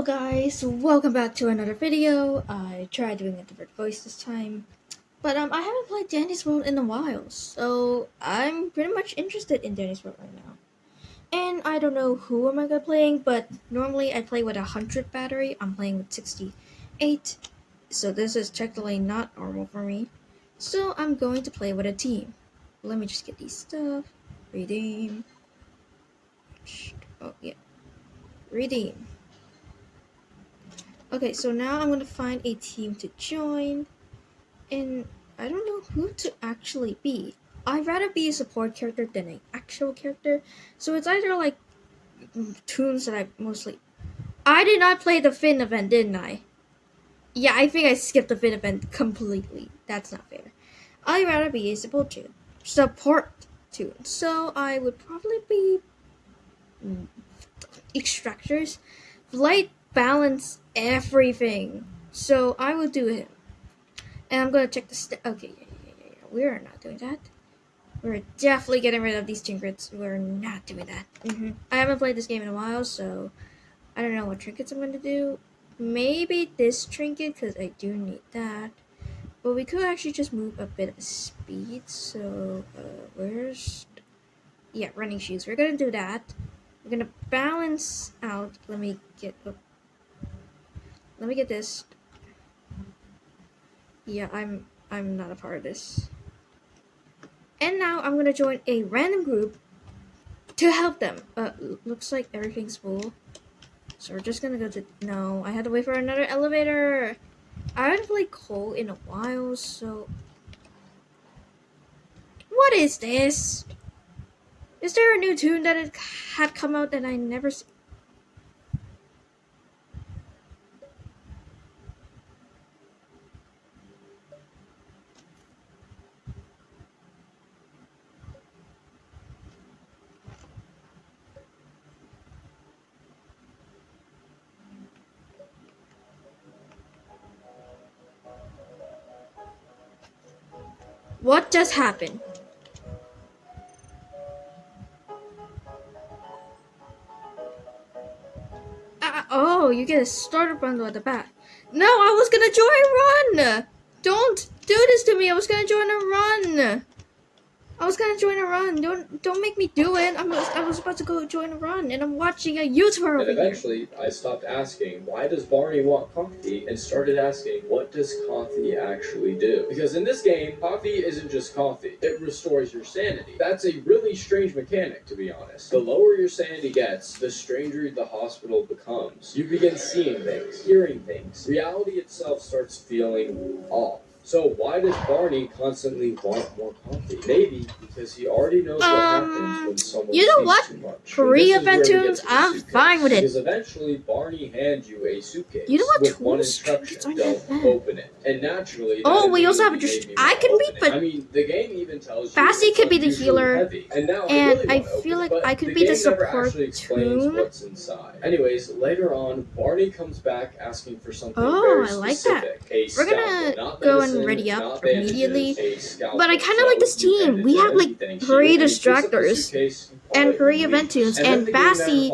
Hello guys, welcome back to another video. I tried doing a different voice this time, but I haven't played Danny's World in a while, so I'm pretty much interested in Danny's World right now. And I don't know who am I gonna playing, but normally I play with 100 battery. I'm playing with 68, so this is technically not normal for me. So I'm going to play with a team. Let me just get these stuff. Redeem. Oh yeah, redeem. Okay, so now I'm gonna find a team to join, and I don't know who to actually be. I'd rather be a support character than an actual character, so it's either like tunes that I mostly. I did not play the Finn event, didn't I? Yeah, I think I skipped the Finn event completely. That's not fair. I'd rather be a support tune, so I would probably be extractors, light balance everything. So I will do him. And I'm gonna check the okay, yeah. We're not doing that. We're definitely getting rid of these trinkets. We're not doing that. I haven't played this game in a while, so I don't know what trinkets I'm gonna do. Maybe this trinket, because I do need that. But we could actually just move a bit of speed. So, yeah, running shoes. We're gonna do that. We're gonna balance out. Let me get this. Yeah, I'm not a part of this. And now I'm gonna join a random group to help them. Looks like everything's full. So we're just gonna go to no, I had to wait for another elevator. I haven't played Cole in a while, so what is this? Is there a new tune that had come out that I never What just happened? Oh, you get a starter bundle at the back. No, I was gonna join a run! Don't do this to me, I was gonna join a run! Don't make me do it. I was about to go join a run, and I'm watching a YouTuber over And eventually, I stopped asking, why does Barney want coffee? And started asking, what does coffee actually do? Because in this game, coffee isn't just coffee. It restores your sanity. That's a really strange mechanic, to be honest. The lower your sanity gets, the stranger the hospital becomes. You begin seeing things, hearing things. Reality itself starts feeling off. So why does Barney constantly want more coffee? Maybe because he already knows what happens when someone sees too much. Free event tunes? I'm fine with it. Because eventually Barney hands you a suitcase. You know what with one instruction: don't open it. And naturally, we also have I can be, but I mean, the game even tells you Fasty could be the healer, heavy. And now I feel like I could be the support tune. What's inside. Anyways, later on, Barney comes back asking for something very specific. I like that. We're gonna go and ready up immediately. But I kind of like this team. We have like 3 distractors and 3 event tunes, and Bassy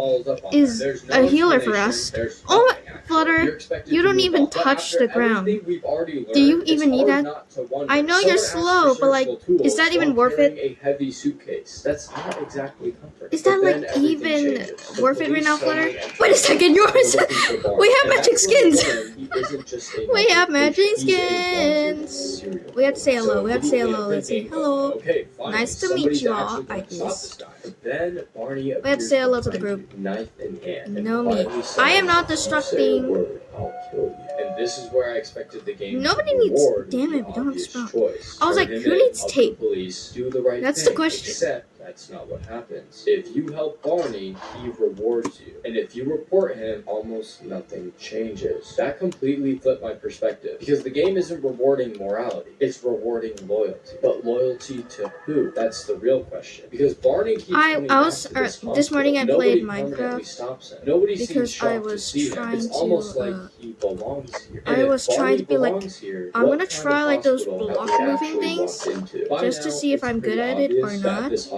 is a healer for us. Oh, Flutter, you don't even touch the ground. Do you even need that? I know you're slow, but like, is that even worth it? A heavy suitcase. That's not exactly comforting. Is that like even worth it right now, Flutter? Wait a second, yours. We have magic skins. We have magic skins. We have to say hello. Let's say hello. Okay, nice to meet you all, I guess. Then Barney we have to say hello to the group. Knife in hand. No me. I am not destructing. I'll kill you. And this is where I expected the game. Nobody needs. Damn it, we don't have spell. I was like, who needs tape? That's the question. Except that's not what happens. If you help Barney, he rewards you. And if you report him, almost nothing changes. That completely flipped my perspective. Because the game isn't rewarding morality. It's rewarding loyalty. But loyalty to who? That's the real question. Because Barney keeps this morning I played Minecraft stops him. Nobody because I was trying it's almost like he belongs here. I was trying to be like, I'm gonna try like those block moving things just to see if I'm good at it or not. Is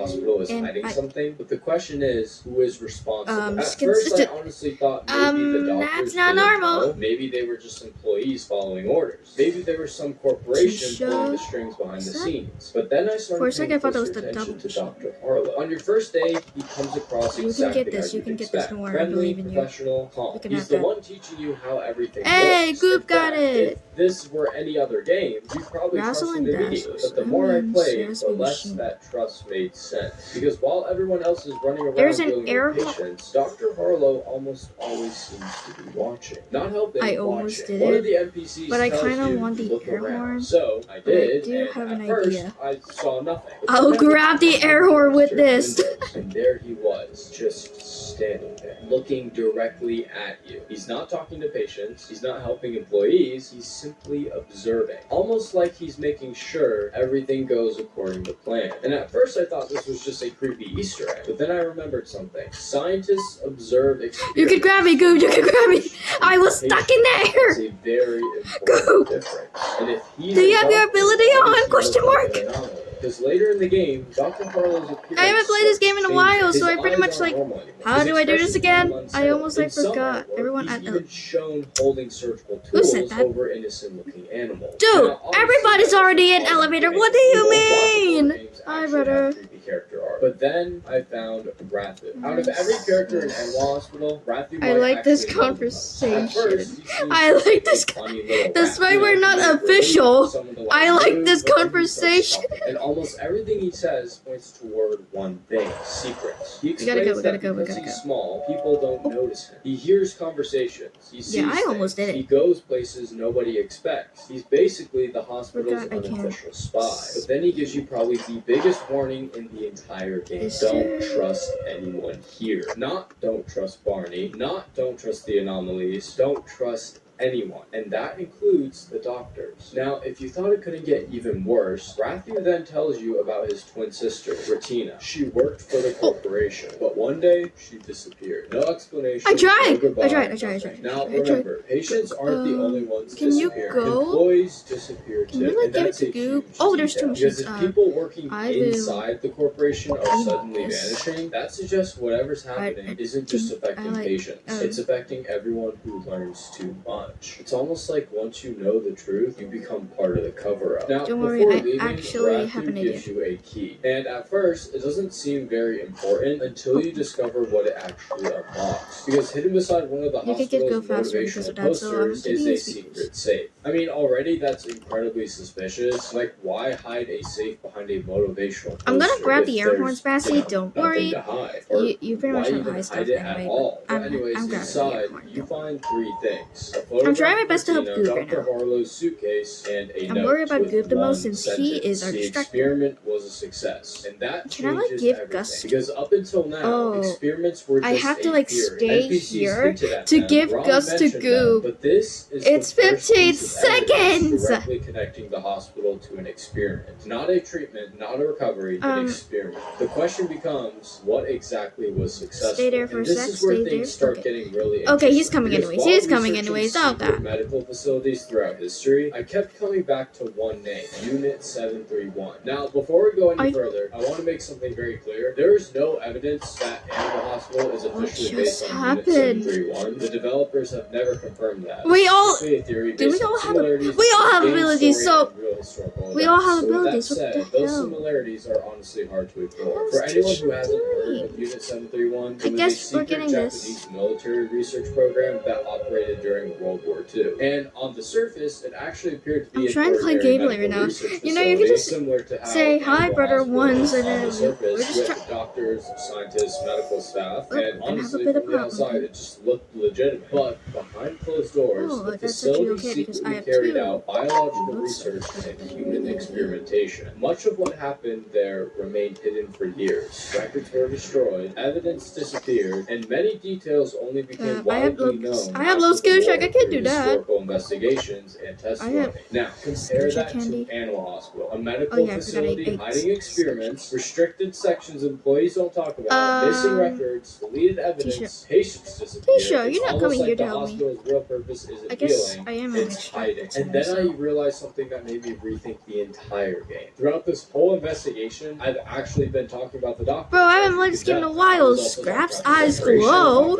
and hiding something, but the question is, who is responsible? Skin first, I honestly thought maybe the doctors that's not didn't normal. know. Maybe they were just employees following orders. Maybe there was some corporation pulling the strings behind the scenes. But then I started For a second, I thought that was the attention double to Dr. Harlow. On your first day, he comes across You can exactly get this, how you can you'd get this, expect. don't worry, I Friendly, believe in you. professional, calm. You can He's have the that. one teaching you how everything Hey, works. Goop In got fact, it. If this were any other game, you'd probably trust Rosalind him immediately. Bashers. But the more I Onions, played, the Jasmine less Machine. that trust made sense. Because while everyone else is running around There's an dealing air with ho- patients, Dr. Harlow almost always seems to be watching. Not helping, I almost watching. did One it, of the NPCs but I tells kinda you want to the look air around. horn, So I but I did, do and have an at first, idea. I saw nothing. But I'll then I grab looked the out air horn with windows, this. and there he was, just standing there, looking directly at you. He's not talking to patients, he's not helping employees, he's simply observing. Almost like he's making sure everything goes according to plan. And at first I thought this was just a creepy Easter egg, but then I remembered something. Scientists observe experiments. You can grab me, Goop. You can grab me. I was stuck in It's there. a very important Goop. difference. And if he's Do you a have your doctor, ability why on? does he Question look mark. like an anomaly? Because later in the game, Dr. Harlow's appearance I haven't played this game in a starts while, changing. so I His pretty eyes much aren't like, normal anymore. how His do I do this expression again? become I unsettling. almost like In some forgot. artwork, Everyone he's at even shown holding surgical Who said tools that? over innocent-looking animals. Dude, Now, obviously, everybody's that's already in all elevator. great. What do you Lots of horror mean? games Hi, actually brother. have creepy character art. But then I found Rathu. Out of every character in Animal Hospital, Rathu I might like this actually know the most. At conversation. first, he seems I like like a this funny little Despite rat, we're you know, not he relates official, to some of the I white like dudes, this but then he starts conversation. talking. And almost everything he says points toward one thing: secrets. He We gotta go, explains we gotta that go, we because gotta he's go. small, people don't notice him. He hears conversations. He sees Yeah, I almost things. did it. He goes places nobody expects. He's basically the hospital's Forgot I can. unofficial spy. But then he gives you probably the biggest warning in the entire game. Is Don't there- trust anyone here. Not don't trust Barney. Not don't trust the anomalies. Don't trust anyone, and that includes the doctors. Now, if you thought it couldn't get even worse, Rathu then tells you about his twin sister, Ratina. She worked for the corporation, but one day she disappeared. No explanation. I tried. No goodbye, I tried. nothing. Now I tried. remember, patients aren't the only ones Can you disappearing. go? Employees disappear too. Can you, like, and give it that's to a Goop? huge Oh, there's two detail. machines. Because if people working I will inside the corporation are clean suddenly this. vanishing, that suggests whatever's happening isn't just affecting like, patients. It's affecting everyone who learns too much. It's almost like once you know the truth, you become part of the cover-up. Now, Don't worry, before I leaving, actually have Rathu an idea. gives you a key. And at first, it doesn't seem very important until you discover what it actually unlocks. Because hidden beside one of the You could get hospital's go faster because motivational of that, so I'm posters taking is a these speakers. secret safe. I mean, already that's incredibly suspicious. Like, why hide a safe behind a motivational poster? I'm gonna grab if the air horns, there's, Bassy. Don't nothing worry. to hide? Or You pretty much why have even high stuff hide it anyway, at all? but But anyways, I'm grabbing the air inside, horn. you find three things. I'm trying my best to help Goop right Dr. now. Harlow's suitcase, and a I'm note worried about with Goop the one most since he sentence. is our The distractor. experiment was a success, and that Can I, like, changes give everything. Gus- Because up until now, Oh, experiments were just I have to, a like, theory. stay NPCs here hinted at to them, give Ron Gus to mentioned them, Goop. but this is It's the first 15 piece of evidence seconds! directly connecting the hospital to an experiment. Not a treatment, not a recovery, an experiment. The question becomes, what exactly was successful? Stay there for And a this sec, is where stay things there. start Okay. getting really Okay, he's interesting. coming Because anyways. while He's coming researching anyways. Oh, secret God. medical facilities throughout history, I kept coming back to one name, Unit 731. Now, before we go any further, I want to make something very clear. There is no evidence that Animal Hospital is officially just based on happened? Unit 731. The developers have never confirmed that. We It's all- strictly a theory do we based on all have- similarities we all have between the game abilities, story so- and real historical we all events. have So with that abilities, what said, the those hell? similarities are honestly hard to ignore. How's For anyone teacher who hasn't heard doing? of Unit 731, I it was a guess we're secret getting Japanese this. military research program that operated during World War II. And on the surface, it actually appeared to be I'm an trying to play ordinary gameplay medical right now. research You know, you can facility, just similar to how say, "Hi, Animal brother," Hospital once, is and on then the surface we're just with doctors, scientists, medical staff, Oh, and and have a honestly, bit of from the problem. outside, it just looked legitimate. But behind closed doors, Oh, the that's actually facility okay because I secretly have carried two. out biological Oops. research and human experimentation. Much of what happened there remained hidden for years. Records were destroyed, evidence disappeared, and many details only became I have widely low, known. I have low after the skill war. check. I can't can through do that. historical investigations and testimony. Now, compare that candy. to Animal Hospital, a medical Oh, yeah, I forgot facility I hiding experiments, restricted sections employees don't talk about, missing records, deleted evidence, patients disappear. Tisha, It's you're not almost coming like here the to help me. hospital's real purpose isn't I guess healing, I am it's hiding. And then so. I realized something that made me rethink the entire game. Throughout this whole investigation, I've actually been talking about the doctor. Bro, I haven't played this game in a while. Scrap's eyes glow.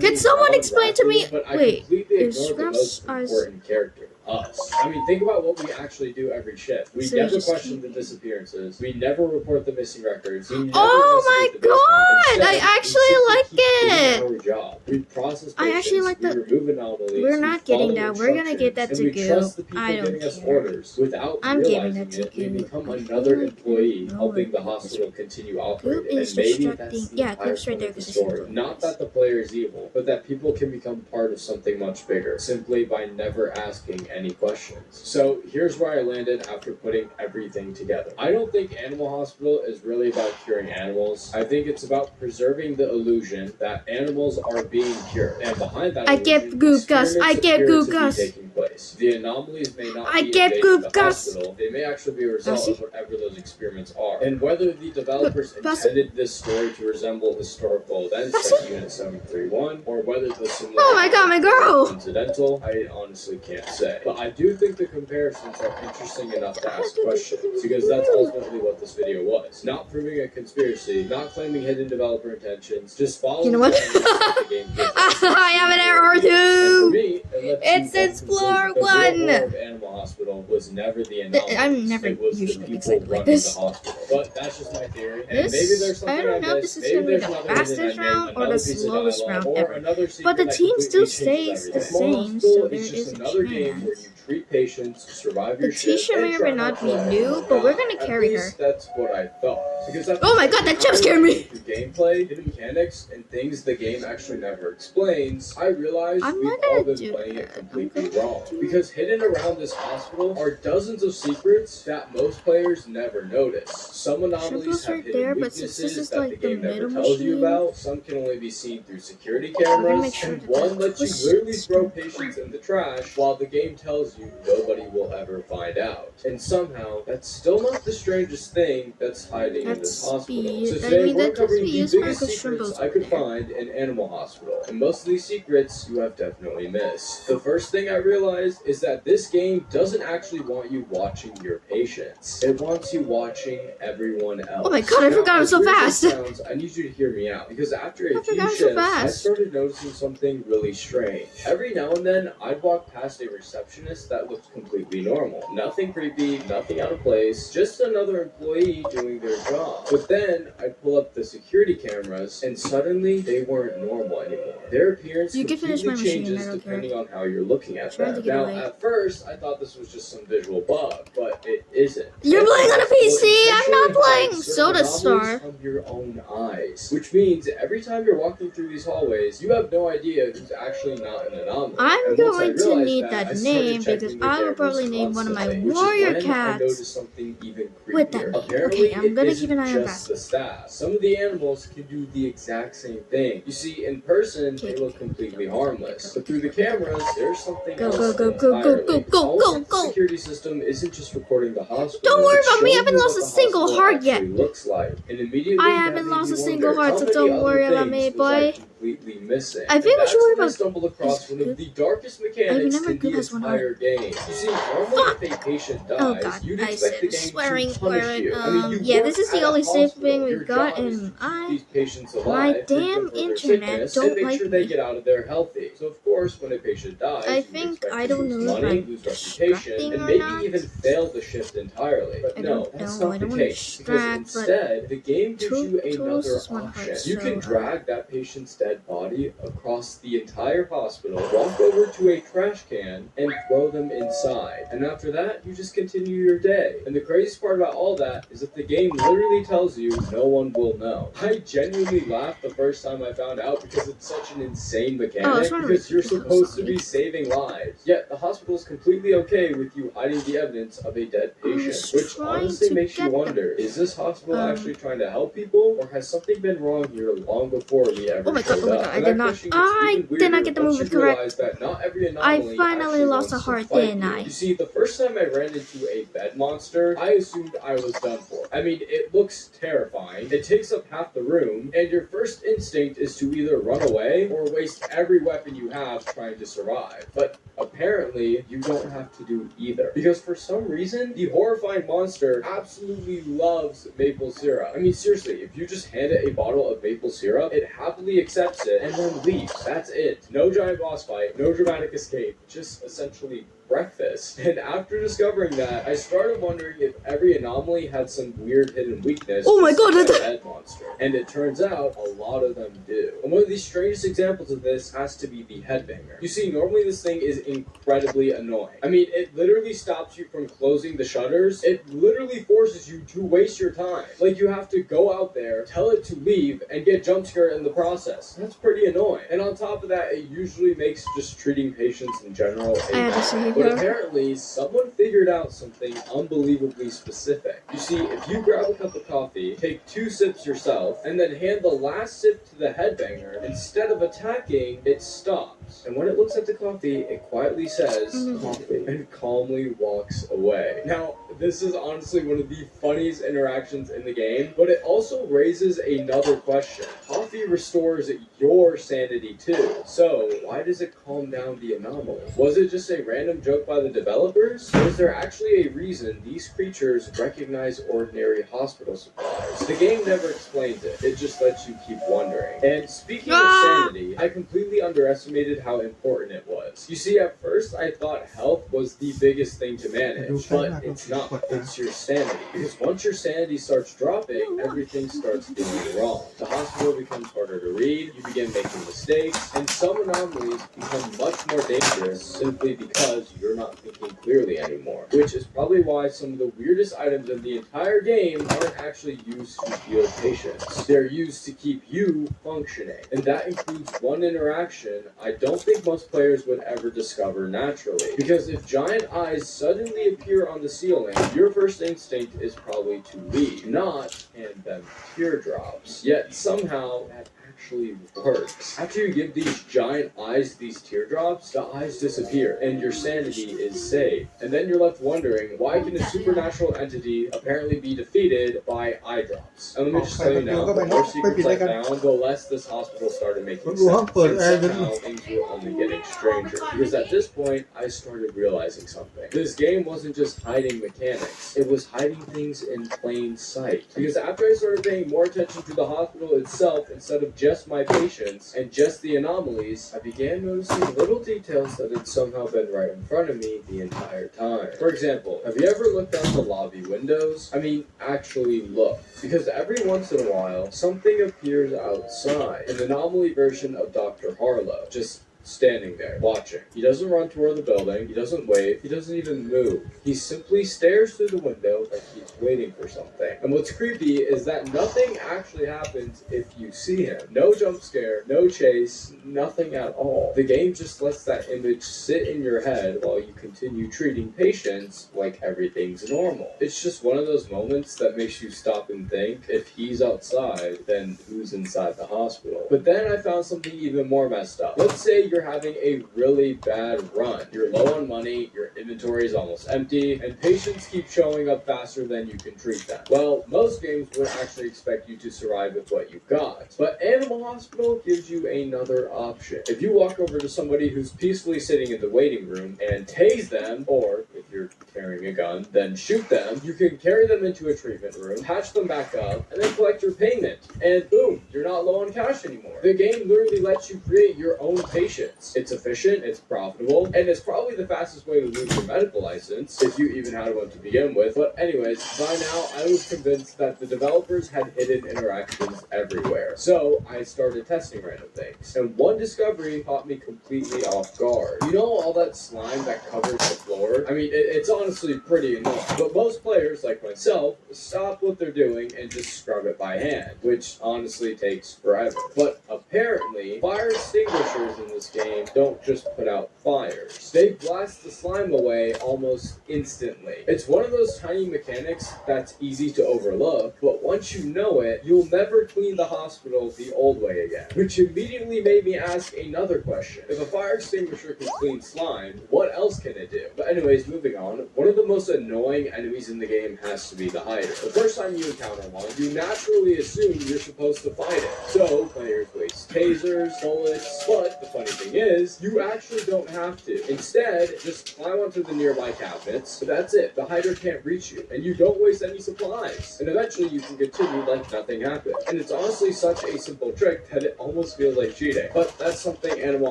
Can someone explain to me? Wait, is Scrap's eyes? Character. Us. I mean, think about what we actually do every shift. We So you never just question the disappearances. We never report the missing records. We never Oh my investigate the basement. god! I Instead, actually we like simply keep it! doing our job. We process I actually patients, like we the- remove anomalies, We're we not getting follow that. We're gonna get that instructions, to and we Goo. trust the people I don't giving us care. orders. Without I'm giving realizing that to it, we Goo. become I feel another like employee I know helping it. the hospital continue Goop operating. is And maybe distracting. that's the Yeah, entire Goop's right point there of the because it's story. Not that the player is evil, but that people can become part of something much bigger, simply by never asking any questions. So here's where I landed after putting everything together. I don't think Animal Hospital is really about curing animals. I think it's about preserving the illusion that animals are being cured. And behind that I illusion, get Goo Gus. I experiments get appear Goo to be Gus. taking place. The anomalies may not I be get invading Goo the Gus. hospital. They may actually be a result Gussie? of whatever those experiments are. And whether the developers Gussie? intended this story to resemble historical events Gussie? like Unit 731, or whether the similar Oh my god, my girl! incidental, I honestly can't say. But I do think the comparisons are interesting enough to ask questions, because that's ultimately what this video was. Not proving a conspiracy, not claiming hidden developer intentions, just following You know what? the game gives us. I have an error And for too! me, it lets It's you Explore the real 1. horror of Animal Hospital was never the anomaly. I'm never it was usually the people excited like running this. the hospital. But that's just my theory. And This- maybe there's something I don't know if missed. this is Maybe gonna be there's the another hidden fastest ending, round or the another piece of slowest dialogue, round or ever. another secret But the that team completely still changes stays the everything. Animal same, Hospital so there is just is a another game where chance. you treat patients, survive The your shit, Tisha and may or try may not be to new, but we're gonna At carry her. least that's what I thought. Because that's Oh my god, that jump scared me! through gameplay, hidden mechanics, and things the game actually never explains, I realized I'm we've not all gonna been do playing that. it I'm completely gonna wrong. do- Because hidden around this hospital are dozens of secrets that most players never notice. Some anomalies Shrimple's have right hidden there, but since weaknesses this is that like the the game never middle tells you machine, about. Some can only be seen through security we're gonna cameras, make sure and that one that lets you twist literally throw don't patients in the trash, while the game tells you nobody will ever find out. And somehow, that's still not the strangest thing that's hiding in this That's hospital. be- So I today mean, we're that covering could be the useful biggest because secrets Shrimple's I could over there. find in Animal Hospital, and most of these secrets you have definitely missed. The first thing I realized is that this game doesn't actually want you watching your patients. It wants you watching everyone else. Oh my god, I Now, forgot it as so weird as fast! it sounds, I need you to hear me out, because after a I few forgot so shifts, I fast. started noticing something really strange. Every now and then, I'd walk past a receptionist that looked completely normal. Nothing creepy, nothing out of place, just another employee doing their job. But then, I'd pull up the security cameras, and suddenly, they weren't normal anymore. Their appearance You can finish completely my machine, changes I don't care. depending on how you're looking at Trying them. to get Now, away. at first, I thought this was just some visual bug, but it isn't. You're playing on a PC! I'm not playing Certain Soda anomalies Star. from your own eyes, which means every time you're walking through these hallways, you have no idea who's actually not an anomaly. I'm And once I going to realized need I that started name checking because the I will cameras probably name one of my constantly, which is warrior when I cats noticed something even creepier. with that name. Apparently, Okay, I'm gonna it keep an eye isn't on just Bass. the staff. Some of the animals can do the exact same thing. You see, in person, they look completely harmless, but through the cameras, there's something Go, else go, go, go, go, entirely. go, go, Almost go, like the go. security system isn't just recording the hospital. Don't worry it's about me, I showing haven't you lost what a the single hospital heart yet. actually looks like. And immediately I that haven't made lost me a single wonder, heart, how so many don't other worry about things me, was I boy. completely missing? I think And we should that's worry when I about stumbled across this one of good. the darkest I mechanics remember in the Good has one heart. entire game. You see, normally if a patient dies, Oh god, you'd I expect the said game swearing, to punish swearing. you. I mean, you Yeah, work this is the at a only safe hospital. thing Your we've got, job is to and keep I, these patients alive, my treat them damn for their internet sickness, and don't make like sure they me. get out of there healthy. So of course, when a patient dies, I you think expect I to don't lose know if money, I'm lose reputation, distracting and or maybe not. even fail the shift entirely. But I no, don't that's know. not I the don't want to case. Because distract, but instead, the game gives you Toodles another is one option. heart, You can so, drag that patient's dead body across the entire hospital, walk over to a trash can, and throw them inside. And after that, you just continue your day. And the craziest part about all that is that the game literally tells you no one will know. I genuinely laughed the first time I found out because it's such an insane mechanic, because you're supposed to be saving lives. Yet the hospital is completely okay with you hiding the evidence of a dead patient, which honestly makes you wonder, is this hospital actually trying to help people, or has something been wrong here long before we ever Oh my god, lined oh my up. god, And I that question gets I even did not weirder get the once movement you correct. realize that not every I anomaly finally actually lost a wants to heart, fight didn't you. I? You see, the first time I ran into a bed monster, I assumed I was done for. I mean, it looks terrifying, it takes up half the room, and your first instinct is to either run away or waste every weapon you have trying to survive. But apparently, you don't have to do either. Because for some reason, the horrifying monster absolutely loves maple syrup. I mean, seriously, if you just hand it a bottle of maple syrup, it happily accepts it and then leaves. That's it. No giant boss fight, no dramatic escape, just essentially breakfast. And after discovering that, I started wondering if every anomaly had some weird hidden weakness. Oh my just god, like that's- that head monster. And it turns out a lot of them do. And one of the strangest examples of this has to be the headbanger. You see, normally this thing is incredibly annoying. I mean, it literally stops you from closing the shutters. It literally forces you to waste your time. Like, you have to go out there, tell it to leave, and get jump scared in the process. That's pretty annoying. And on top of that, it usually makes just treating patients in general a I have to save but her. apparently, someone figured out something unbelievably specific. You see, if you grab a cup of coffee, take 2 sips yourself, and then hand the last sip to the headbanger, instead of attacking, it stops. And when it looks at the coffee, it quietly says, coffee, and calmly walks away. Now, this is honestly one of the funniest interactions in the game, but it also raises another question. Coffee restores your sanity too, so why does it calm down the anomaly? Was it just a random joke by the developers? Or is there actually a reason these creatures recognize ordinary hospital supplies? The game never explains it, it just lets you keep wondering. And speaking of sanity, I completely underestimated how important it was. You see, at first I thought health was the biggest thing to manage, but it's not. It's your sanity. Because once your sanity starts dropping, everything starts feeling wrong. The hospital becomes harder to read, you begin making mistakes, and some anomalies become much more dangerous simply because you're not thinking clearly anymore. Which is probably why some of the weirdest items in the entire game aren't actually used to heal patients. They're used to keep you functioning. And that includes one interaction I don't think most players would ever discover naturally. Because if giant eyes suddenly appear on the ceiling, your first instinct is probably to leave, not hand them teardrops. Yet somehow that actually works. After you give these giant eyes these teardrops, the eyes disappear and your sanity is saved. And then you're left wondering, why can a supernatural entity apparently be defeated by eye drops? And let me just tell you now, the more secrets I found, the less this hospital started making sense. And somehow things were only getting stranger. Because at this point, I started realizing something. This game wasn't just hiding mechanics, it was hiding things in plain sight. Because after I started paying more attention to the hospital itself instead of just my patients and just the anomalies, I began noticing little details that had somehow been right in front of me the entire time. For example, have you ever looked out the lobby windows? I mean, actually look. Because every once in a while, something appears outside. An anomaly version of Dr. Harlow. Just standing there, watching. He doesn't run toward the building, he doesn't wave, he doesn't even move. He simply stares through the window like he's waiting for something. And what's creepy is that nothing actually happens if you see him. No jump scare, no chase, nothing at all. The game just lets that image sit in your head while you continue treating patients like everything's normal. It's just one of those moments that makes you stop and think, if he's outside, then who's inside the hospital? But then I found something even more messed up. Let's say you're having a really bad run. You're low on money, your inventory is almost empty, and patients keep showing up faster than you can treat them. Well, most games would actually expect you to survive with what you've got. But Animal Hospital gives you another option. If you walk over to somebody who's peacefully sitting in the waiting room and tase them, or if you're carrying a gun, then shoot them, you can carry them into a treatment room, patch them back up, and then collect your payment. And boom, you're not low on cash anymore. The game literally lets you create your own patient. It's efficient, it's profitable, and it's probably the fastest way to lose your medical license, if you even had one to begin with. But anyways, by now I was convinced that the developers had hidden interactions everywhere. So I started testing random things, and one discovery caught me completely off guard. You know all that slime that covers the floor? I mean, it's on honestly pretty annoying. But most players, like myself, stop what they're doing and just scrub it by hand, which honestly takes forever. But apparently, fire extinguishers in this game don't just put out fires. They blast the slime away almost instantly. It's one of those tiny mechanics that's easy to overlook, but once you know it, you'll never clean the hospital the old way again. Which immediately made me ask another question. If a fire extinguisher can clean slime, what else can it do? But anyways, moving on, one of the most annoying enemies in the game has to be the hider. The first time you encounter one, you naturally assume you're supposed to fight it. So, players waste tasers, bullets, but the funny thing is, you actually don't have to. Instead, just climb onto the nearby cabinets, but that's it. The hider can't reach you, and you don't waste any supplies. And eventually you can continue like nothing happened. And it's honestly such a simple trick that it almost feels like cheating. But that's something Animal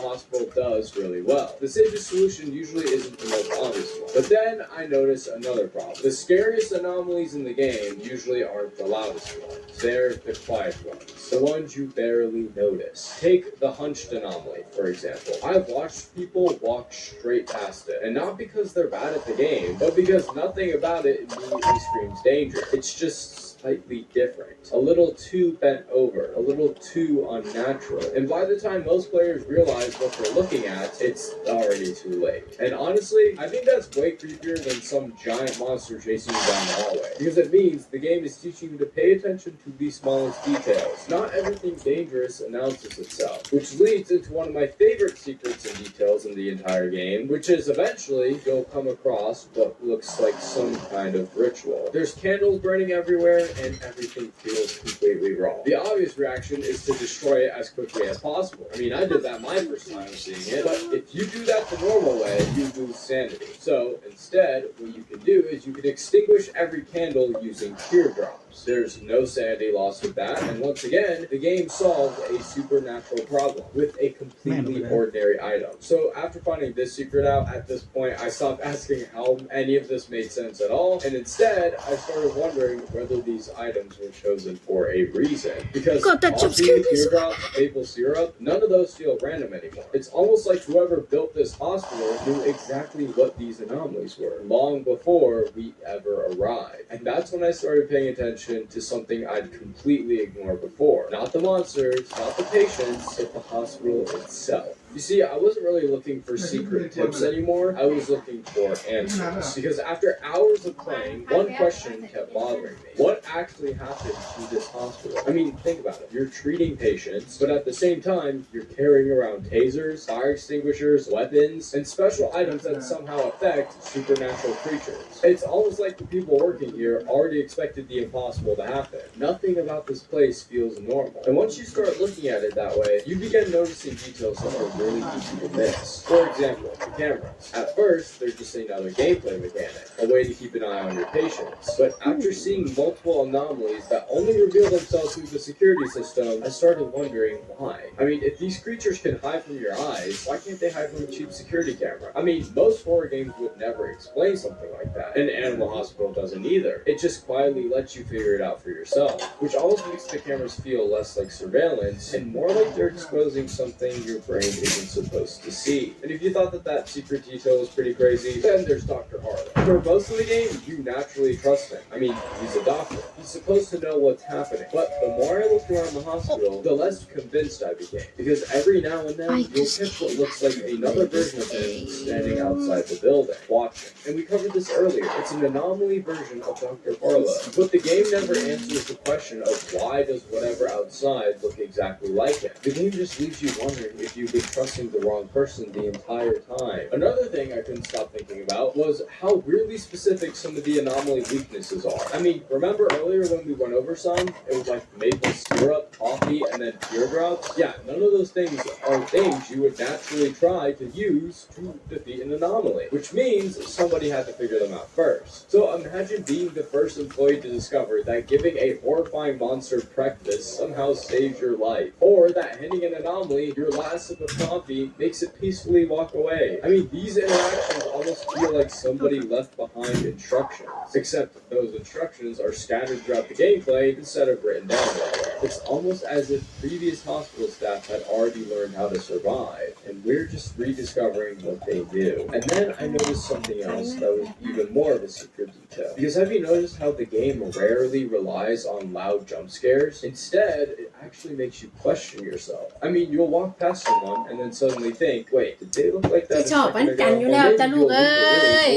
Hospital does really well. The safest solution usually isn't the most obvious one. But then I notice another problem. The scariest anomalies in the game usually aren't the loudest ones. They're the quiet ones. The ones you barely notice. Take the hunched anomaly, for example. I've watched people walk straight past it. And not because they're bad at the game, but because nothing about it immediately screams danger. It's just slightly different. A little too bent over. A little too unnatural. And by the time most players realize what they're looking at, it's already too late. And honestly, I think that's way creepier than some giant monster chasing you down the hallway. Because it means the game is teaching you to pay attention to the smallest details. Not everything dangerous announces itself. Which leads into one of my favorite secrets and details in the entire game, which is eventually you'll come across what looks like some kind of ritual. There's candles burning everywhere and everything feels completely wrong. The obvious reaction is to destroy it as quickly as possible. I mean, I did that my first time seeing it, but if you do that the normal way, you lose sanity. So instead, what you can do is you can extinguish every candle using teardrops. There's no sanity loss with that, and once again, the game solves a supernatural problem with a completely ordinary item. So after finding this secret out, at this point, I stopped asking how any of this made sense at all, and instead, I started wondering whether these items were chosen for a reason. Because coffee, teardrops, maple syrup, none of those feel random anymore. It's almost like whoever built this hospital knew exactly what these anomalies were, long before we ever arrived. And that's when I started paying attention to something I'd completely ignored before. Not the monsters, not the patients, but the hospital itself. You see, I wasn't really looking for secret tips anymore. I was looking for answers. Because after hours of playing, one question kept bothering me. What actually happened to this hospital? I mean, think about it. You're treating patients, but at the same time, you're carrying around tasers, fire extinguishers, weapons, and special items that somehow affect supernatural creatures. It's almost like the people working here already expected the impossible to happen. Nothing about this place feels normal. And once you start looking at it that way, you begin noticing details that are really easy to miss. For example, the cameras. At first, they're just another gameplay mechanic, a way to keep an eye on your patients. But after seeing multiple anomalies that only reveal themselves through the security system, I started wondering why. I mean, if these creatures can hide from your eyes, why can't they hide from a cheap security camera? I mean, most horror games would never explain something like that, and Animal Hospital doesn't either. It just quietly lets you figure it out for yourself, which almost makes the cameras feel less like surveillance and more like they're exposing something your brain isn't supposed to see. And if you thought that secret detail was pretty crazy, then there's Dr. Harlow. For most of the game, you naturally trust him. I mean, he's a doctor. He's supposed to know what's happening. But the more I looked around the hospital, the less convinced I became. Because every now and then, you'll catch what looks like another version of him standing outside the building, watching. And we covered this earlier. It's an anomaly version of Dr. Harlow. But the game never answers the question of why does whatever outside look exactly like him. The game just leaves you wondering if you've been trusting the wrong person the entire time. Another thing I couldn't stop thinking about was how weirdly specific some of the anomaly weaknesses are. I mean, remember earlier when we went over some? It was like maple syrup, coffee, and then teardrops? Yeah, none of those things are things you would naturally try to use to defeat an anomaly, which means somebody had to figure them out first. So imagine being the first employee to discover that giving a horrifying monster breakfast somehow saves your life, or that handing an anomaly your last sip of coffee makes it peacefully walk away. I mean, these interactions almost feel like somebody left behind instructions, except those instructions are scattered throughout the gameplay instead of written down anywhere. It's almost as if previous hospital staff had already learned how to survive, and we're just rediscovering what they do. And then I noticed something else that was even more of a secret detail. Because have you noticed how the game rarely relies on loud jump scares? Instead, it actually makes you question yourself. I mean, you'll walk past someone and then suddenly think, wait, did they look like that ที่ a ชอบมัน second กัน ago? อยู่ Or แล้ว maybe จ้ะลูก you'll เอ้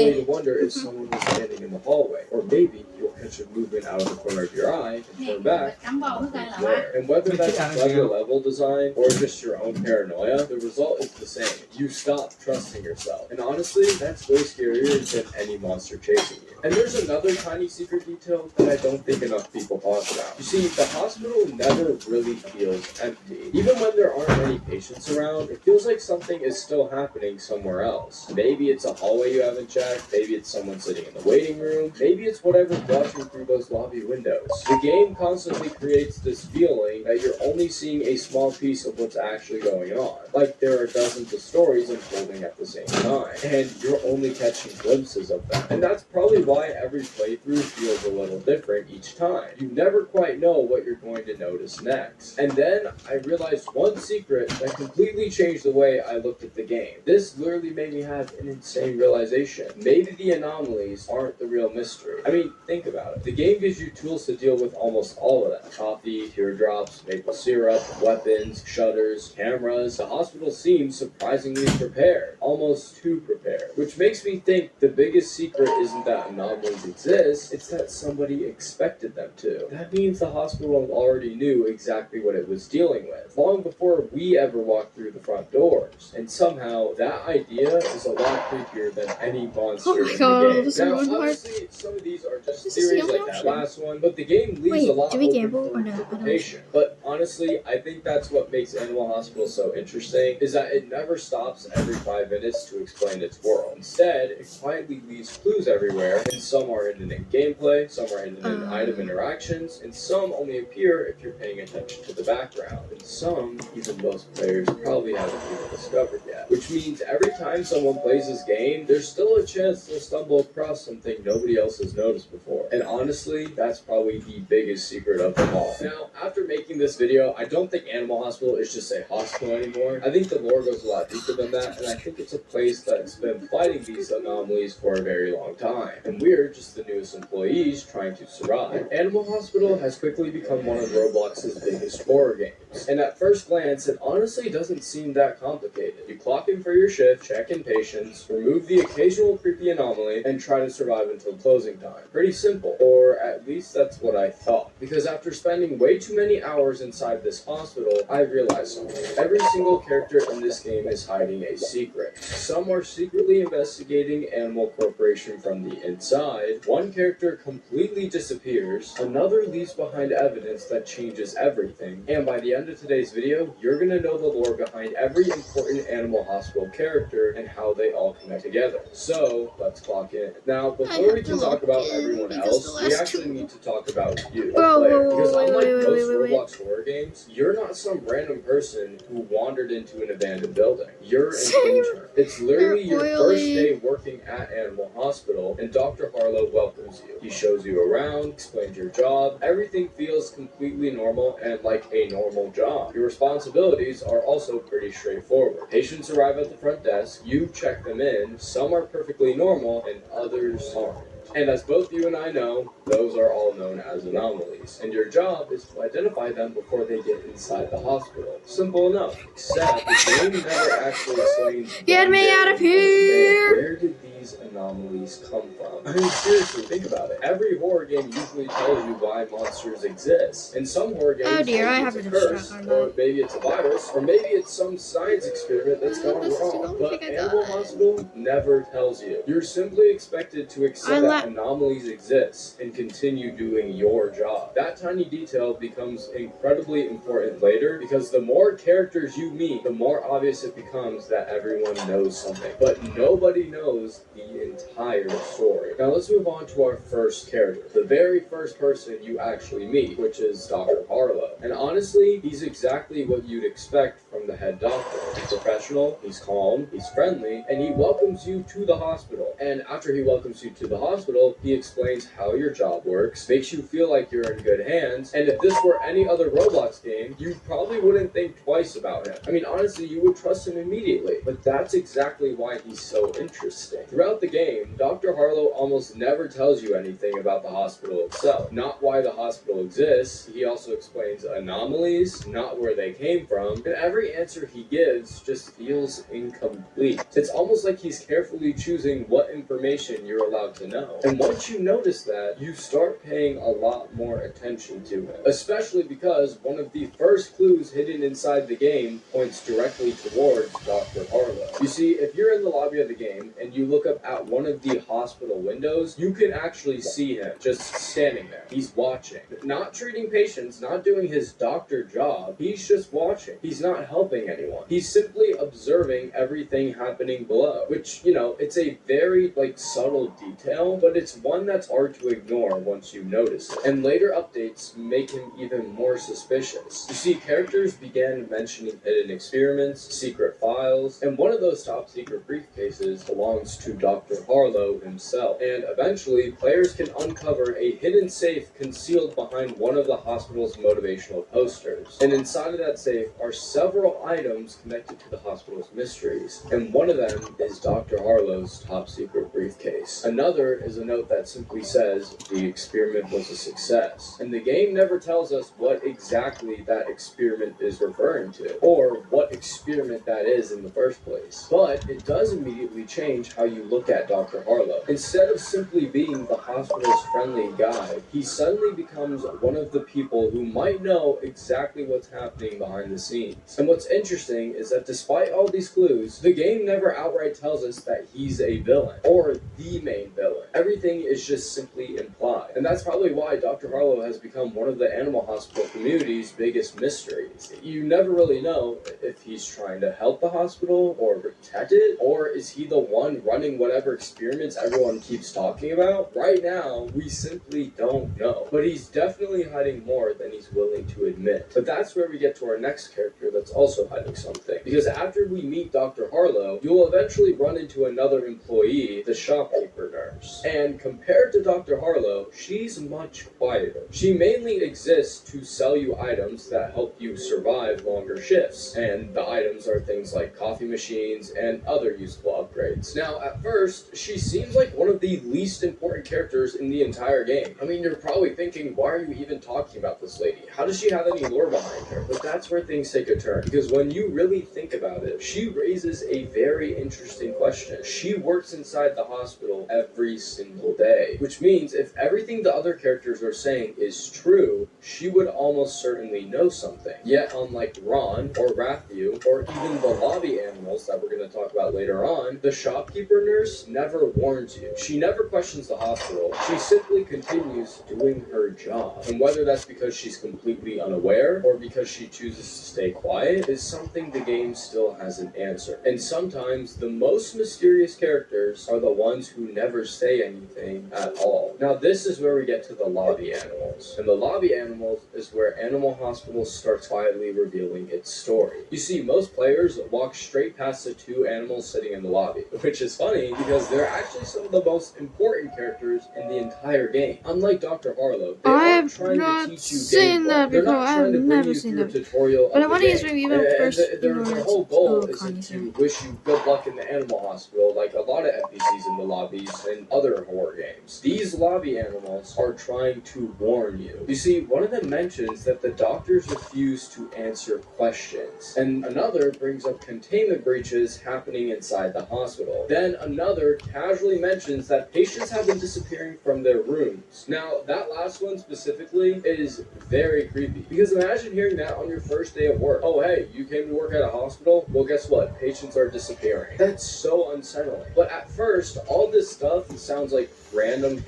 leave the room ย only to wonder if someone was standing in the hallway. Or maybe you'll catch a movement out of the corner of your eye and นี่ turn back. จำบอกเพื่อกันเหรอ It's วะ there. And whether that's clever level design or just your own paranoia, the result is the same. You stop trusting yourself. And honestly, that's way scarier than any monster chasing you. And there's another tiny secret detail that I don't think enough people talk about. You see, the hospital never really feels empty. Even when there aren't many patients around, it feels like something is still happening somewhere else. Maybe it's a hallway you haven't checked, maybe it's someone sitting in the waiting room, maybe it's whatever's watching through those lobby windows. The game constantly creates this feeling that you're only seeing a small piece of what's actually going on. Like there are dozens of stories unfolding at the same time, and you're only catching glimpses of them. And that's probably why every playthrough feels a little different each time. You never quite know what you're going to notice next. And then I realized one secret that completely changed the way I looked at the game. This literally made me have an insane realization. Maybe the anomalies aren't the real mystery. I mean, think about it. The game gives you tools to deal with almost all of that. Coffee, teardrops, maple syrup, weapons, shutters, cameras. The hospital seems surprisingly prepared. Almost too prepared. Which makes me think the biggest secret isn't that anomalies exist, it's that somebody expected them to. That means the hospital already knew exactly what it was dealing with, long before we ever walked through the front doors. And somehow, that idea is a lot creepier than any monster Oh my in God, the game. this is Now, one part. obviously, some of these are just This is the theories only like that option. last one, but the game leaves Wait, a lot do we open gamble for or no? I don't know. interpretation. But honestly, I think that's what makes Animal Hospital so interesting, is that it never stops every 5 minutes to explain its world. Instead, it quietly leaves clues everywhere, and some are hidden in gameplay, some are hidden in item interactions, and some only appear if you're paying attention to the background. And some, even most players, probably haven't even discovered yet. Which means every time someone plays this game, there's still a chance they'll stumble across something nobody else has noticed before. And honestly, that's probably the biggest secret of them all. Now, after making this video, I don't think Animal Hospital is just a hospital anymore. I think the lore goes a lot deeper than that, and I think it's a place that's been fighting these anomalies for a very long time. And we're just the newest employees trying to survive. Animal Hospital has quickly become one of Roblox's biggest horror games. And at first glance, it honestly doesn't seem that complicated. You clock in for your shift, check in patients, remove the occasional creepy anomaly, and try to survive until closing time. Pretty simple, or at least that's what I thought. Because after spending way too many hours inside this hospital, I realized something. Every single character in this game is hiding a secret. Some are secretly investigating Animal Corporation from the inside, one character completely disappears, another leaves behind evidence that changes everything, and by the end of today's video, you're gonna know the lore behind every important Animal Hospital character and how they all connect together. So, let's clock in. Now, before we can talk about everyone else, we actually need to talk about you, the player. Because unlike most Roblox horror games, you're not some random person who wandered into an abandoned building. You're an intern. It's literally your first day working at Animal Hospital, and Dr. Harlow welcomes you. He shows you around, explains your job. Everything feels completely normal and like a normal job. Your responsibilities are also pretty straightforward. Patients arrive at the front desk, you check them in. Some are perfectly normal, and others aren't. And as both you and I know, those are all known as anomalies. And your job is to identify them before they get inside the hospital. Simple enough. Except the game never actually explains Get me out of here! Where did these anomalies come from? I mean, seriously, think about it. Every horror game usually tells you why monsters exist. And some horror games, Oh dear, I maybe have it's to a curse, distract or maybe it's a virus, or maybe it's some science experiment that's gone This is wrong. gonna But think I Animal died. Hospital never tells you. You're simply expected to accept that anomalies exist and continue doing your job. That tiny detail becomes incredibly important later because the more characters you meet, the more obvious it becomes that everyone knows something. But nobody knows the entire story. Now let's move on to our first character, the very first person you actually meet, which is Dr. Harlow. And honestly, he's exactly what you'd expect from from the head doctor. He's professional, he's calm, he's friendly, and he welcomes you to the hospital. And after he welcomes you to the hospital, he explains how your job works, makes you feel like you're in good hands, and if this were any other Roblox game, you probably wouldn't think twice about him. I mean, honestly, you would trust him immediately, but that's exactly why he's so interesting. Throughout the game, Dr. Harlow almost never tells you anything about the hospital itself. Not why the hospital exists, he also explains anomalies, not where they came from, and every answer he gives just feels incomplete. It's almost like he's carefully choosing what information you're allowed to know. And once you notice that, you start paying a lot more attention to him. Especially because one of the first clues hidden inside the game points directly towards Dr. Harlow. You see, if you're in the lobby of the game and you look up at one of the hospital windows, you can actually see him just standing there. He's watching. Not treating patients, not doing his doctor job. He's just watching. He's not helping anyone. He's simply observing everything happening below. Which, you know, it's a very, subtle detail, but it's one that's hard to ignore once you notice it. And later updates make him even more suspicious. You see, characters began mentioning hidden experiments, secret files, and one of those top secret briefcases belongs to Dr. Harlow himself. And eventually, players can uncover a hidden safe concealed behind one of the hospital's motivational posters. And inside of that safe are several items connected to the hospital's mysteries. And one of them is Dr. Harlow's top secret briefcase. Another is a note that simply says, the experiment was a success. And the game never tells us what exactly that experiment is referring to, or what experiment that is in the first place. But it does immediately change how you look at Dr. Harlow. Instead of simply being the hospital's friendly guide, he suddenly becomes one of the people who might know exactly what's happening behind the scenes. And what's interesting is that despite all these clues, the game never outright tells us that he's a villain, or the main villain. Everything is just simply implied. And that's probably why Dr. Harlow has become one of the Animal Hospital community's biggest mysteries. You never really know if he's trying to help the hospital or protect it, or is he the one running whatever experiments everyone keeps talking about? Right now, we simply don't know. But he's definitely hiding more than he's willing to admit. But that's where we get to our next character that's also hiding something. Because after we meet Dr. Harlow, you'll eventually run into another employee, the shopkeeper nurse. And compared to Dr. Harlow, she's much quieter. She mainly exists to sell you items that help you survive longer shifts. And the items are things like coffee machines and other useful upgrades. Now, at first, she seems like one of the least important characters in the entire game. I mean, you're probably thinking, why are you even talking about this lady? How does she have any lore behind her? But that's where things take a turn. Because when you really think about it, she raises a very interesting question. She works inside the hospital every single day. Which means if everything the other characters are saying is true, she would almost certainly know something. Yet, unlike Ron, or Raphael, or even the lobby animals that we're going to talk about later on, the shopkeeper nurse never warns you. She never questions the hospital. She simply continues doing her job. And whether that's because she's completely unaware, or because she chooses to stay quiet, is something the game still hasn't answered. And sometimes, the most mysterious characters are the ones who never say anything at all. Now, this is where we get to the lobby animals. And the lobby animals is where Animal Hospital starts quietly revealing its story. You see, most players walk straight past the two animals sitting in the lobby, which is funny because they're actually some of the most important characters in the entire game. Unlike Dr. Harlow, they aren't trying to teach you gameplay. They're not trying to bring you through a tutorial But I of want the to use game. maybe And even first their whole goal isn't to wish you good luck in the Animal Hospital like a lot of NPCs in the lobbies and other horror games. These lobby animals are trying to warn you. You see, one of them mentions that the doctors refuse to answer questions, and another brings up containment breaches happening inside the hospital. Then another casually mentions that patients have been disappearing from their rooms. Now, that last one specifically is very creepy, because imagine hearing that on your first day of work. Oh, hey, you came to work at a hospital? Well, guess what? Patients are disappearing. That's so unsettling. But at first, all this stuff sounds like random.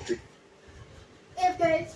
Okay.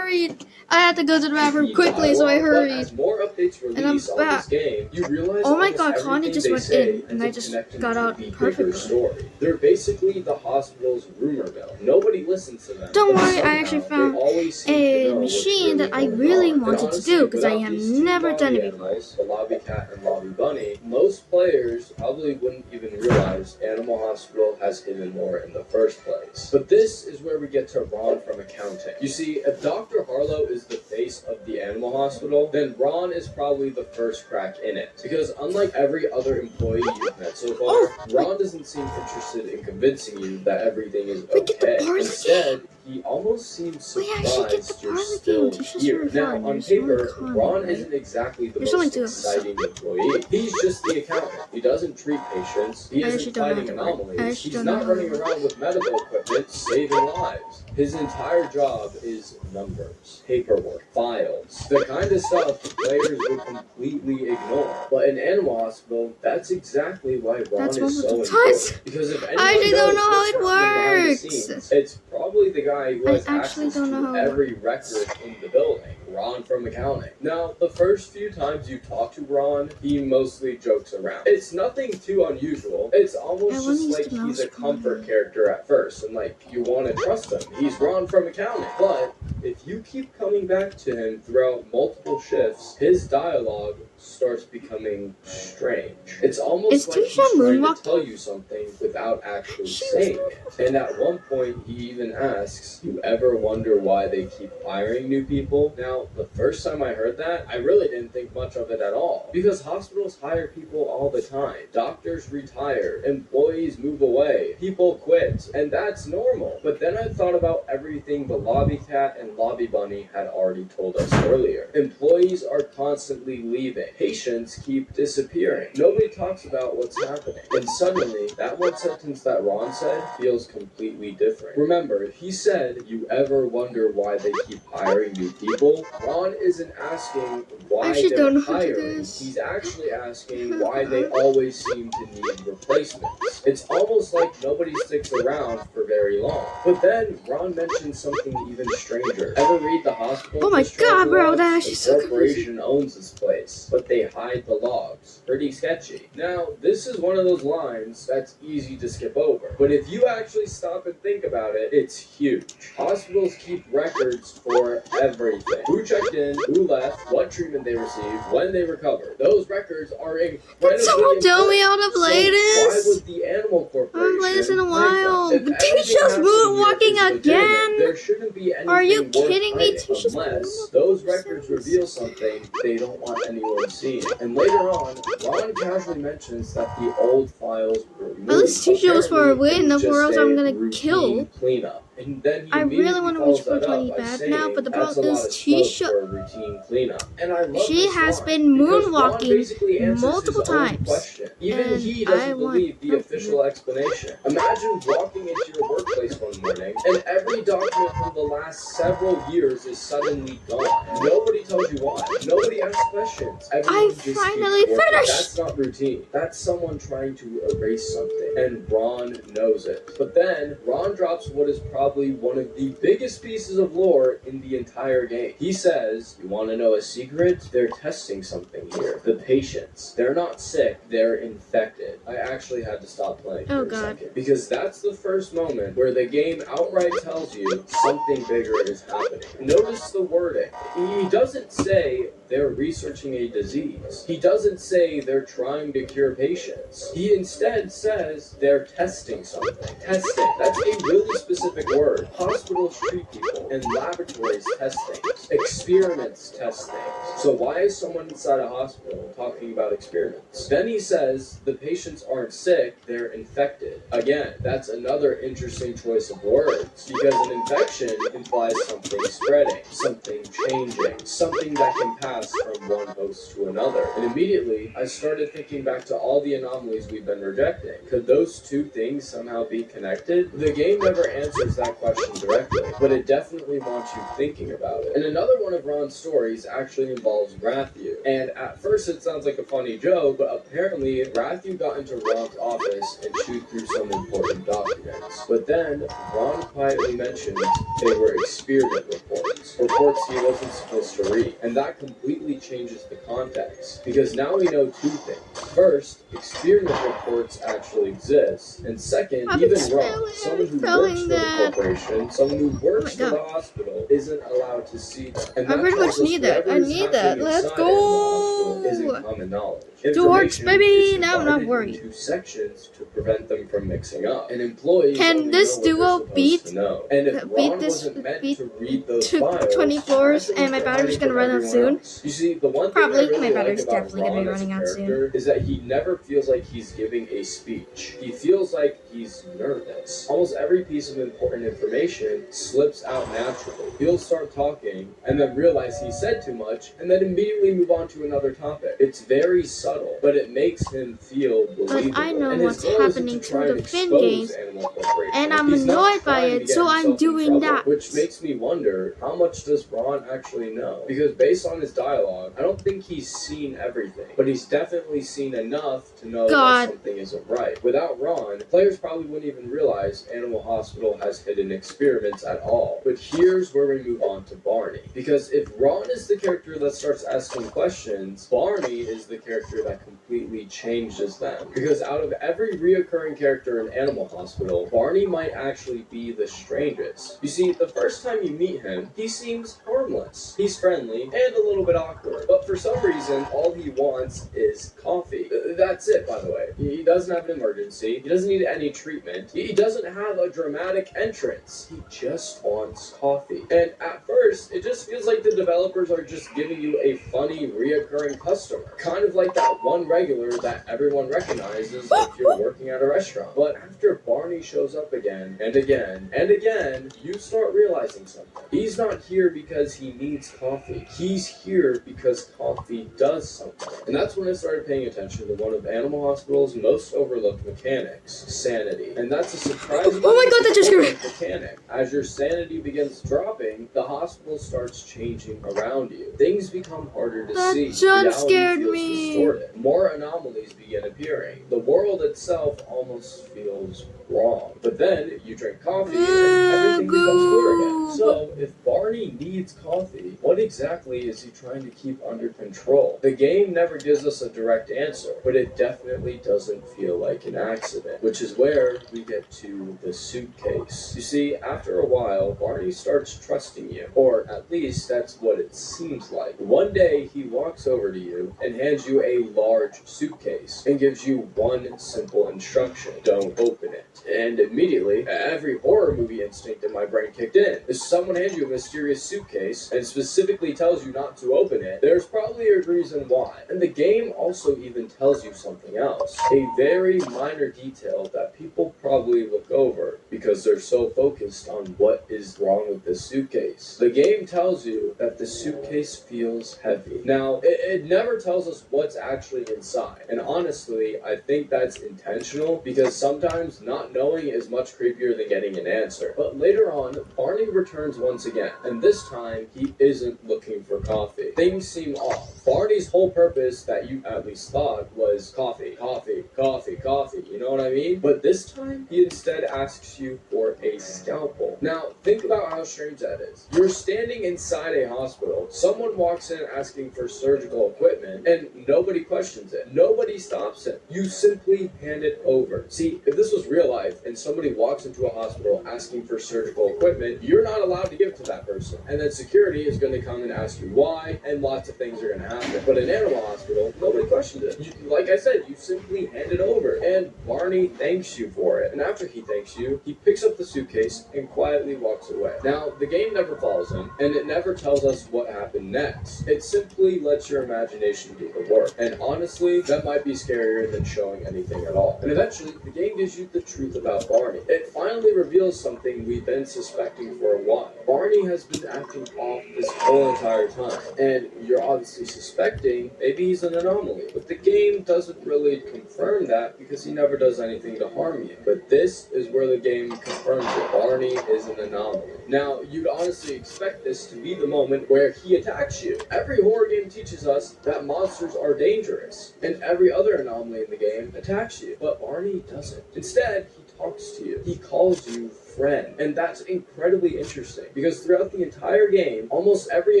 hurried. I had to go to the bathroom The quickly, so I dialogue, but hurried. as more updates And I'm release on back. this game, you realize Oh my almost god, Connie everything just they went say in, and I ends up just connecting got to out the bigger perfectly. story. They're basically the hospital's rumor mill. Nobody listens to them. Don't but worry, I somehow actually they found always seem to a know what's machine that I going really on. And wanted to honestly, do because I without have these two never done lobby it before. animals, the Lobby Cat and Lobby Bunny, most players probably wouldn't even realize Animal Hospital has hidden lore in the first place. But this is where we get to Ron from accounting. You see, if Dr. Harlow is the face of the Animal Hospital, then Ron is probably the first crack in it. Because unlike every other employee you've met so far, Ron doesn't seem interested in convincing you that everything is We get the okay. parlor Instead, he almost seems We actually get the surprised you're parlor still game. Teaches here. her Now, fun. on There's paper, no comment, Ron right? isn't exactly the There's only most two of us. exciting employee. He's just the accountant. He doesn't treat patients. He I actually isn't don't know fighting how to work. I anomalies. actually He's don't know not how to running work. around with medical equipment saving lives. His entire job is numbers, paperwork, files, the kind of stuff players would completely ignore. But in Animal Hospital, that's exactly why Ron That's is one so of the times. important. Because if anyone I actually don't knows know how what's it happening behind the works. scenes, it's probably the guy who I has actually access don't know to how it every record in the building. Ron from accounting. Now, the first few times you talk to Ron, he mostly jokes around. It's nothing too unusual. It's I almost wanna just use like the he's a mouse comfort pointer. character at first, and like you want to trust him. He's Ron from accounting. But if you keep coming back to him throughout multiple shifts, his dialogue starts becoming strange. It's almost Is like he's Tisha trying moonwalking? to tell you something without actually She was saying it. And at one point, he even asks, "You ever wonder why they keep hiring new people?" Now, the first time I heard that, I really didn't think much of it at all. Because hospitals hire people all the time. Doctors retire, employees move away, people quit, and that's normal. But then I thought about everything the Lobby Cat and Lobby Bunny had already told us earlier. Employees are constantly leaving. Patients keep disappearing. Nobody talks about what's happening. And suddenly, that one sentence that Ron said feels completely different. Remember, he said, "You ever wonder why they keep hiring new people?" Ron isn't asking why actually they're don't know how to do hiring. this. He's actually asking why they always seem to need replacements. It's almost like nobody sticks around for very long. But then Ron mentioned something even stranger. Ever read the hospital? Oh my discharge god, bro, logs? that actually The so confusing. corporation owns this place, but they hide the logs. Pretty sketchy. Now, this is one of those lines that's easy to skip over. But if you actually stop and think about it, it's huge. Hospitals keep records for everything. Who checked in, who left, what treatment they received, when they recovered. Those records are incredibly Can someone tell me how to play so this? why would the Animal Corporation I haven't played this in a hide while. them? If everything Tisha's happening moonwalking here is legitimate, again? there shouldn't be anything Are you worth kidding me? hiding Tisha's unless moonwalking. those records reveal something they don't want anyone seeing. And later on, Ron casually mentions that the old files were removed. At least Tisha was for a Apparently, win, it was or else just I'm a gonna routine kill. cleanup. And then he I really immediately want to follows reach that up 420 by bad saying, now, but the "That's problem a is lot of smoke Tisha, for a routine cleanup." And I love she this has line, been because Ron moonwalking basically answers multiple his own times, question. Even and he I doesn't want believe the help official explanation. Imagine walking into your workplace one morning and every document from the last several years is suddenly gone. Nobody tells you why. Nobody asks questions. Everyone just keeps finally working. finished. That's not routine. That's someone trying to erase something. And Ron knows it. But then, Ron drops what is probably one of the biggest pieces of lore in the entire game. He says, "You want to know a secret? They're testing something here. The patients. They're not sick, they're infected." I actually had to stop playing for Oh, a God. second. Because that's the first moment where the game outright tells you something bigger is happening. Notice the wording. He doesn't say they're researching a disease. He doesn't say they're trying to cure patients. He instead says they're testing something. Testing. That's a really specific word. Hospitals treat people, and laboratories test things. Experiments test things. So why is someone inside a hospital talking about experiments? Then he says the patients aren't sick, they're infected. Again, that's another interesting choice of words, because an infection implies something spreading, something changing, something that can pass from one host to another. And immediately, I started thinking back to all the anomalies we've been rejecting. Could those two things somehow be connected? The game never answers that question directly, but it definitely wants you thinking about it. And another one of Ron's stories actually involves Rathu. And at first it sounds like a funny joke, but apparently Rathu got into Ron's office and chewed through some important documents. But then Ron quietly mentioned they were experiment reports. books, reports he wasn't supposed to read. And that completely changes the context, because now we know two things. First, experiment reports actually exist. And second, I'm even spelling Ron, it, someone who spelling works for that. the corporation, someone who works Oh my for the God. hospital, isn't allowed to see them. And I that pretty much tells us need that. I whatever is need that. happening Let's inside Animal Hospital go. isn't common knowledge. Dorks, Information baby. is Now I'm not divided worried. into sections to prevent them from mixing up. And employees Can only this know what they're duo supposed beat- to know. And if beat Ron this- wasn't meant beat to read those to files, 20 floors imagine and my what they're battery's hiding gonna from run out everyone soon? else. You see, the one Probably. thing I My really battery's like about definitely gonna Ron be as a running out soon. character is that he never feels like he's giving a speech. He feels like he's nervous. Almost every piece of important information slips out naturally. He'll start talking and then realize he said too much and then immediately move on to another topic. It's very subtle, but it makes him feel believable. But I know And his what's goal isn't happening to to try the and Finn expose games, Animal Corporation. and I'm He's not annoyed by trying to it, get so I'm himself in doing trouble, that. which makes me wonder, how much does Ron actually know? Because based on his dialogue, I don't think he's seen everything, but he's definitely seen enough to know God. that something isn't right. Without Ron, players probably wouldn't even realize Animal Hospital has hidden experiments at all. But here's where we move on to Barney. Because if Ron is the character that starts asking questions, Barney is the character that completely changes them. Because out of every reoccurring character in Animal Hospital, Barney might actually be the strangest. You see, the first time you meet him, he seems harmless. He's friendly and a little bit awkward. But for some reason, all he wants is coffee. That's it, by the way. He doesn't have an emergency. He doesn't need any treatment. He doesn't have a dramatic entrance. He just wants coffee. And at first, it just feels like the developers are just giving you a funny, reoccurring customer. Kind of like that one regular that everyone recognizes if you're working at a restaurant. But after Barney shows up again, and again, and again, you start realizing something. He's not here because he needs coffee. He's here because coffee does something. And that's when I started paying attention to one of Animal Hospital's most overlooked mechanics, sanity. And that's a surprising Oh my God, that just important mechanic. As your sanity begins dropping, the hospital starts changing around you. Things become harder to That see. jump Reality scared feels me. distorted. More anomalies begin appearing. The world itself almost feels wrong. But then you drink coffee and everything becomes clear again. So if Barney needs coffee, what exactly is he trying to keep under control? The game never gives us a direct answer, but it definitely doesn't feel like an accident, which is where we get to the suitcase. You see, after a while, Barney starts trusting you, or at least that's what it seems like. One day, he walks over to you and hands you a large suitcase and gives you one simple instruction: don't open it. And immediately, every horror movie instinct in my brain kicked in. If someone hands you a mysterious suitcase and specifically tells you not to open it, there's probably a reason why. And the game also even tells you something else. A very minor detail that people probably look over because they're so focused on what is wrong with this suitcase. The game tells you that the suitcase feels heavy. Now, it never tells us what's actually inside. And honestly, I think that's intentional because sometimes not knowing is much creepier than getting an answer. But later on, Barney returns once again, and this time he isn't looking for coffee. Things seem off. Barney's whole purpose, that you at least thought, was coffee, coffee, coffee, coffee, you know what I mean? But this time, he instead asks you for a scalpel. Now, think about how strange that is. You're standing inside a hospital, someone walks in asking for surgical equipment, and nobody questions it. Nobody stops it. You simply hand it over. See, if this was real life and somebody walks into a hospital asking for surgical equipment, you're not allowed to give it to that person. And then security is going to come and ask you why, and lots of things are going to happen. But in Animal Hospital, nobody questioned it. Like I said, you simply hand it over, and Barney thanks you for it. And after he thanks you, he picks up the suitcase and quietly walks away. Now, the game never follows him, and it never tells us what happened next. It simply lets your imagination do the work. And honestly, that might be scarier than showing anything at all. And eventually, the game gives you the truth about Barney. It finally reveals something we've been suspecting for a while. Barney has been acting off this whole entire time, and you're obviously suspecting maybe he's an anomaly. But the game doesn't really confirm that because he never does anything to harm you. But this is where the game confirms it. Barney is an anomaly. Now, you'd honestly expect this to be the moment where he attacks you. Every horror game teaches us that monsters are dangerous, and every other anomaly in the game attacks you. But Barney doesn't. Instead, he talks to you. He calls you friend. And that's incredibly interesting because throughout the entire game, almost every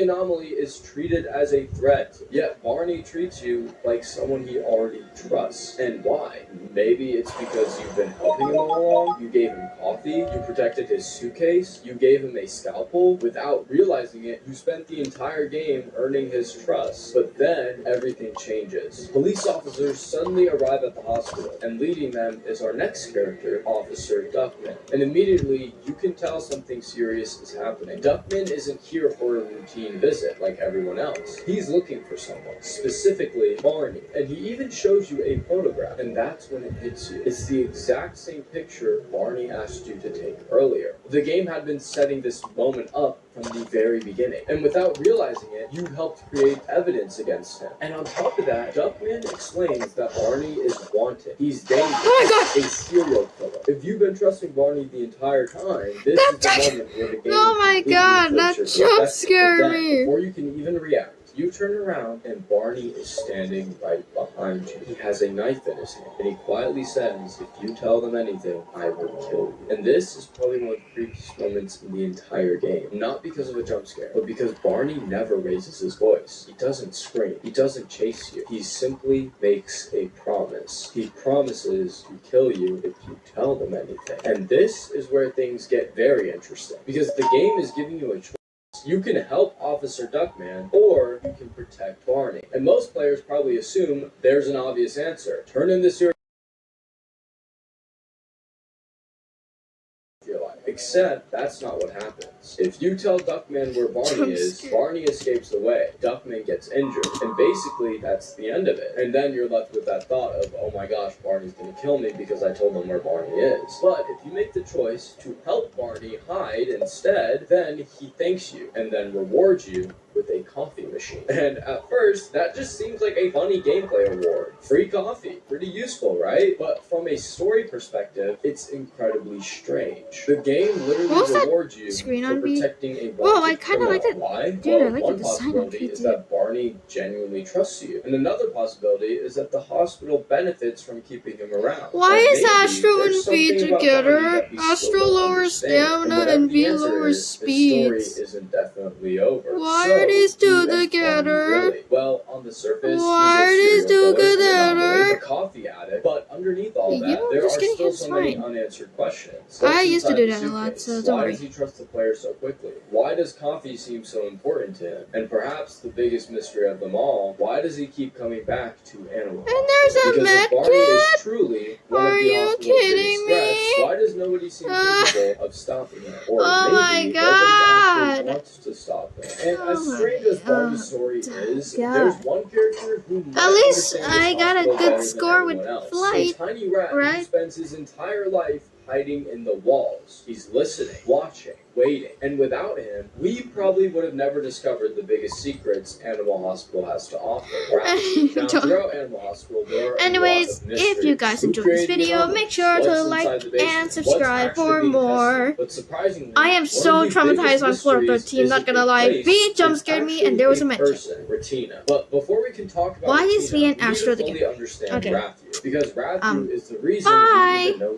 anomaly is treated as a threat. Yet Barney treats you like someone he already trusts. And why? Maybe it's because you've been helping him all along, you gave him coffee, you protected his suitcase, you gave him a scalpel. Without realizing it, you spent the entire game earning his trust. But then everything changes. Police officers suddenly arrive at the hospital, and leading them is our next character, Officer Duckman. And immediately, you can tell something serious is happening. Duckman isn't here for a routine visit like everyone else. He's looking for someone, specifically Barney. And he even shows you a photograph, and that's when it hits you. It's the exact same picture Barney asked you to take earlier. The game had been setting this moment up from the very beginning, and without realizing it, you helped create evidence against him. And on top of that, Duckman explains that Barney is wanted. He's dangerous, a serial killer. If you've been trusting Barney the entire time, this is the moment where the game Oh my god, that jump scared me. Before you can even react, you turn around and Barney is standing right behind you. He has a knife in his hand, and he quietly says, "If you tell them anything, I will kill you." And this is probably one of the creepiest moments in the entire game. Not because of a jump scare, but because Barney never raises his voice. He doesn't scream. He doesn't chase you. He simply makes a promise. He promises to kill you if you tell them anything. And this is where things get very interesting, because the game is giving you a choice. You can help Officer Duckman, or you can protect Barney. And most players probably assume there's an obvious answer. Turn in this Except that's not what happens. If you tell Duckman where Barney is, Barney escapes away. Duckman gets injured. And basically, that's the end of it. And then you're left with that thought of, oh my gosh, Barney's gonna kill me because I told him where Barney is. But if you make the choice to help Barney hide instead, then he thanks you and then rewards you with a coffee machine. And at first, that just seems like a funny gameplay award. Free coffee. Pretty useful, right? But from a story perspective, it's incredibly strange. The game literally rewards you for protecting a Whoa, I kind of like it. Why? Dude, I like one the design of possibility it, is dude. that Barney genuinely trusts you. And another possibility is that the hospital benefits from keeping him around. Why And is maybe Astro there's and something V about together? Barney that we still Astro don't lowers understand. stamina whatever and the V answer lowers is, the story speeds. isn't definitely over. Why So, are these two who is Barney together? really? Well, on the surface, Why are he's these a two serial killer, an anomaly, together? a coffee addict, but underneath all You that, know, there just are getting still hits so many fine. unanswered questions. I What's used to inside do the that a lot, suitcase? so don't Why worry. does he trust the player so quickly? Why does coffee seem so important to him? And perhaps the biggest mystery of them all, why does he keep coming back to Animal And there's a Because med if Barney is kit? truly one Are of the you hospital's kidding biggest threats, me? why does nobody seem capable of stopping him? Or Oh my maybe god. nobody actually wants to stop him. And Oh as my strange as Barney's god. story is, God. there's one character who might At least understand I this got a hospital good better than score with anyone else. flight, A tiny rat who right? spends his entire life hiding in the walls. He's listening, watching, waiting. And without him, we probably would have never discovered the biggest secrets Animal Hospital has to offer. Now, throughout Animal Hospital, there are Anyways, a lot of if you mysteries. guys Who enjoyed this created the video, anomaly? make sure What's to inside like the basement? and What's subscribe actually for being more. tested? But surprisingly, I am one so of the traumatized biggest on Florida mysteries 13, is not that gonna the lie. place V jump is scared me actually and there was a med kit. person, Retina. But before we can talk about Why Retina, is V and we need Astro to fully together? understand Okay. Raphew, because Raphew is the reason Bye. we even know